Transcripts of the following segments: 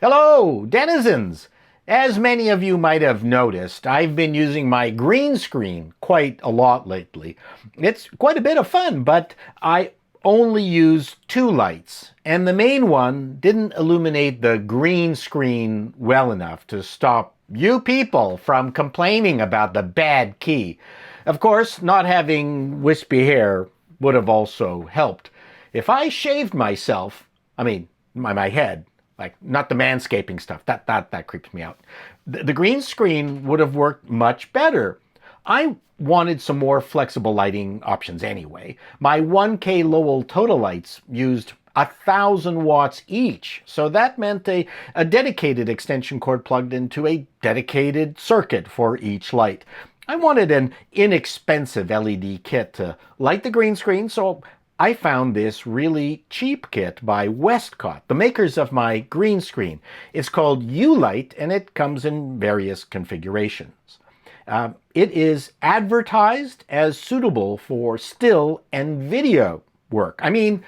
Hello, denizens! As many of you might have noticed, I've been using my green screen quite a lot lately. It's quite a bit of fun, but I only use two lights, and the main one didn't illuminate the green screen well enough to stop you people from complaining about the bad key. Of course, not having wispy hair would have also helped. If I shaved myself, my head, like not the manscaping stuff, that creeps me out, the green screen would have worked much better. I wanted some more flexible lighting options anyway. My 1K Lowell Total lights used 1,000 watts each, so that meant a dedicated extension cord plugged into a dedicated circuit for each light. I wanted an inexpensive LED kit to light the green screen, so I found this really cheap kit by Westcott, the makers of my green screen. It's called uLite, and it comes in various configurations. It is advertised as suitable for still and video work. The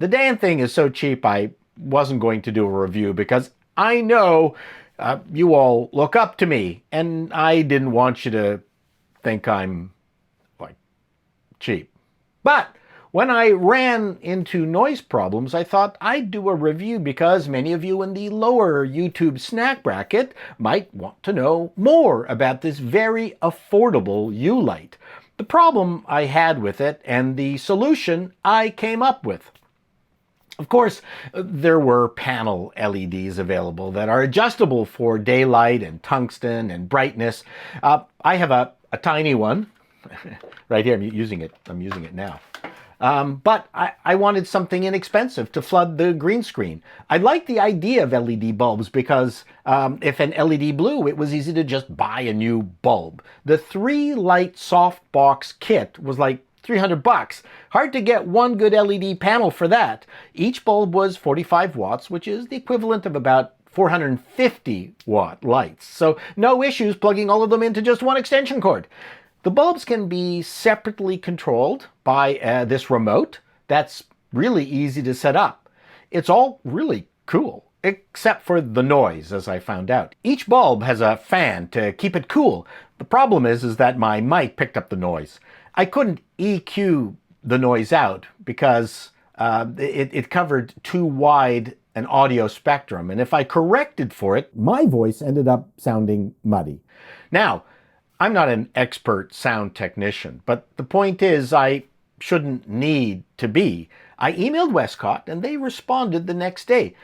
damn thing is so cheap I wasn't going to do a review because I know you all look up to me, and I didn't want you to think I'm, cheap. But when I ran into noise problems, I thought I'd do a review because many of you in the lower YouTube snack bracket might want to know more about this very affordable uLite, the problem I had with it, and the solution I came up with. Of course, there were panel LEDs available that are adjustable for daylight and tungsten and brightness. I have a tiny one right here. I'm using it now. But I wanted something inexpensive to flood the green screen. I liked the idea of LED bulbs because if an LED blew, it was easy to just buy a new bulb. The 3-light softbox kit was like $300. Hard to get one good LED panel for that. Each bulb was 45 watts, which is the equivalent of about 450 watt lights. So no issues plugging all of them into just one extension cord. The bulbs can be separately controlled by this remote. That's really easy to set up. It's all really cool, except for the noise, as I found out. Each bulb has a fan to keep it cool. The problem is that my mic picked up the noise. I couldn't EQ the noise out because it covered too wide an audio spectrum, and if I corrected for it, my voice ended up sounding muddy. Now, I'm not an expert sound technician, but the point is I shouldn't need to be. I emailed Westcott and they responded the next day.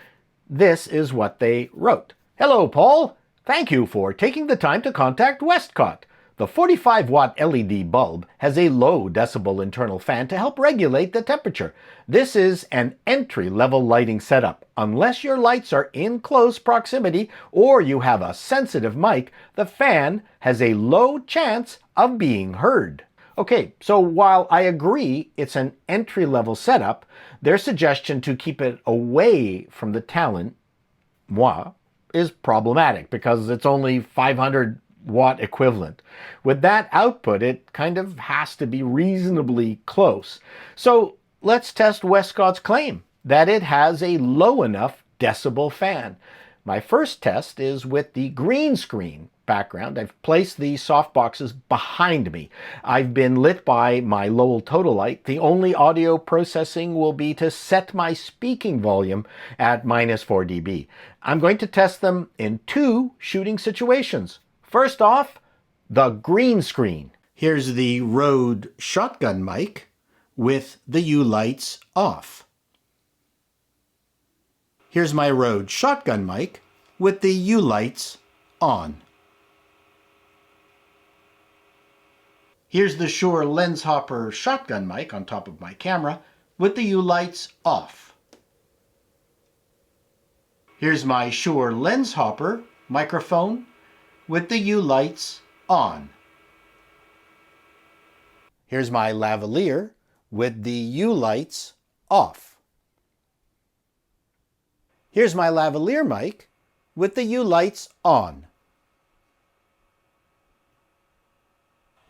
This is what they wrote. Hello, Paul. Thank you for taking the time to contact Westcott. The 45-watt LED bulb has a low decibel internal fan to help regulate the temperature. This is an entry-level lighting setup. Unless your lights are in close proximity or you have a sensitive mic, the fan has a low chance of being heard. Okay, so while I agree it's an entry-level setup, their suggestion to keep it away from the talent, moi, is problematic because it's only 500 watt equivalent. With that output, it kind of has to be reasonably close. So let's test Westcott's claim that it has a low enough decibel fan. My first test is with the green screen background. I've placed the softboxes behind me. I've been lit by my Lowell Total light. The only audio processing will be to set my speaking volume at -4 dB. I'm going to test them in two shooting situations. First off, the green screen. Here's the Rode shotgun mic with the uLights off. Here's my Rode shotgun mic with the uLights on. Here's the Shure Lens Hopper shotgun mic on top of my camera with the uLights off. Here's my Shure Lens Hopper microphone with the uLights on. Here's my lavalier with the uLights off. Here's my lavalier mic with the uLights on.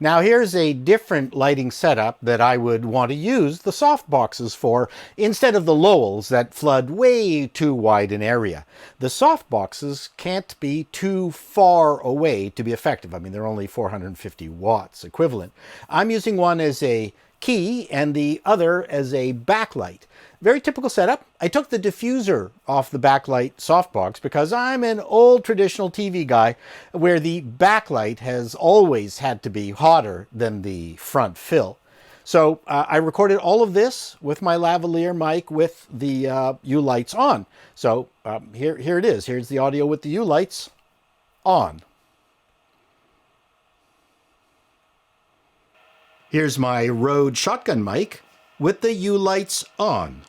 Now here's a different lighting setup that I would want to use the soft boxes for instead of the Lowells that flood way too wide an area. The soft boxes can't be too far away to be effective. I mean, they're only 450 watts equivalent. I'm using one as a key and the other as a backlight. Very typical setup. I took the diffuser off the backlight softbox because I'm an old traditional TV guy where the backlight has always had to be hotter than the front fill. So I recorded all of this with my lavalier mic with the uLights on. So here it is. Here's the audio with the uLights on. Here's my Rode shotgun mic with the uLights on.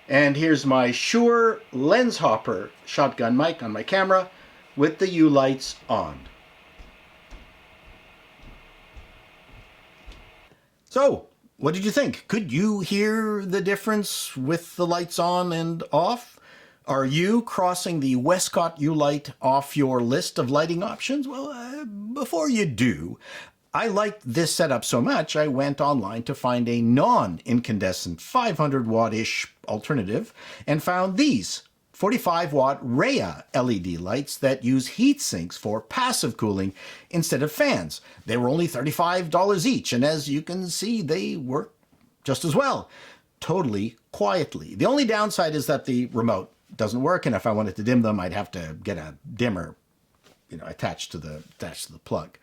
And here's my Shure lens hopper shotgun mic on my camera with the uLights on. So, what did you think? Could you hear the difference with the lights on and off? Are you crossing the Westcott uLite off your list of lighting options? Well, before you do, I liked this setup so much I went online to find a non-incandescent 500 watt-ish alternative and found these 45 watt Raya LED lights that use heat sinks for passive cooling instead of fans. They were only $35 each, and as you can see, they work just as well, totally quietly. The only downside is that the remote doesn't work, and if I wanted to dim them, I'd have to get a dimmer attached to the plug.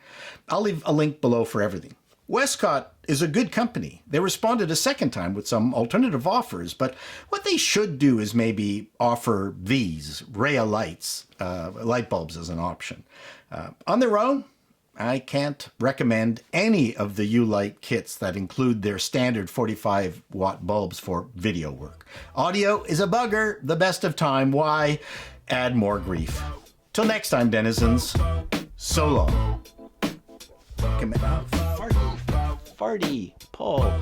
I'll leave a link below for everything. Westcott is a good company. They responded a second time with some alternative offers, but what they should do is maybe offer these Raya lights, light bulbs as an option. On their own, I can't recommend any of the uLite kits that include their standard 45 watt bulbs for video work. Audio is a bugger, the best of time. Why add more grief? Till next time, denizens, so long. Come on, farty, Paul.